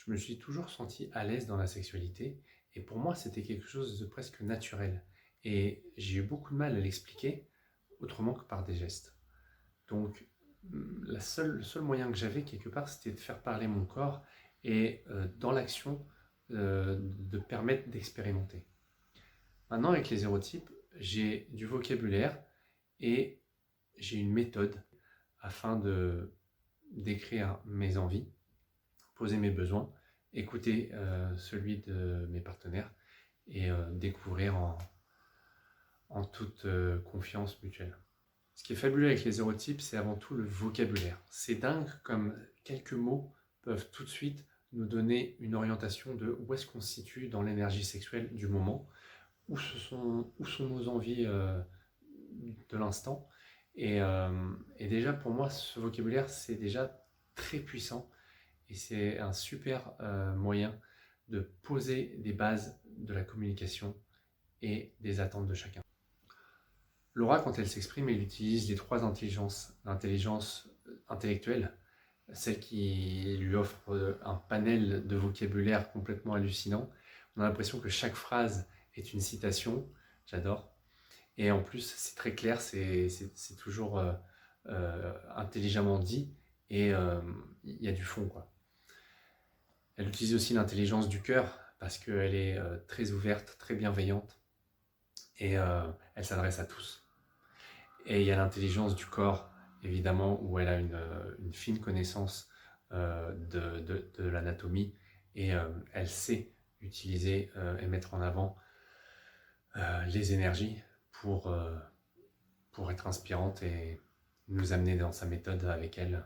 je me suis toujours senti à l'aise dans la sexualité et pour moi c'était quelque chose de presque naturel. Et j'ai eu beaucoup de mal à l'expliquer autrement que par des gestes. Donc le seul moyen que j'avais quelque part c'était de faire parler mon corps et dans l'action de permettre d'expérimenter. Maintenant avec les hérotypes, j'ai du vocabulaire et j'ai une méthode afin de décrire mes envies, poser mes besoins, écouter celui de mes partenaires et découvrir en toute confiance mutuelle. Ce qui est fabuleux avec les hérotypes, c'est avant tout le vocabulaire. C'est dingue comme quelques mots peuvent tout de suite nous donner une orientation de où est-ce qu'on se situe dans l'énergie sexuelle du moment, où sont nos envies de l'instant. Et déjà pour moi, ce vocabulaire, c'est déjà très puissant et c'est un super moyen de poser des bases de la communication et des attentes de chacun. Laura, quand elle s'exprime, elle utilise les trois intelligences. L'intelligence intellectuelle, celle qui lui offre un panel de vocabulaire complètement hallucinant. On a l'impression que chaque phrase est une citation, j'adore. Et en plus, c'est très clair, c'est toujours intelligemment dit et il y a du fond, quoi. Elle utilise aussi l'intelligence du cœur parce qu'elle est très ouverte, très bienveillante et elle s'adresse à tous. Et il y a l'intelligence du corps, évidemment, où elle a une fine connaissance de l'anatomie et elle sait utiliser et mettre en avant les énergies pour être inspirante et nous amener dans sa méthode avec elle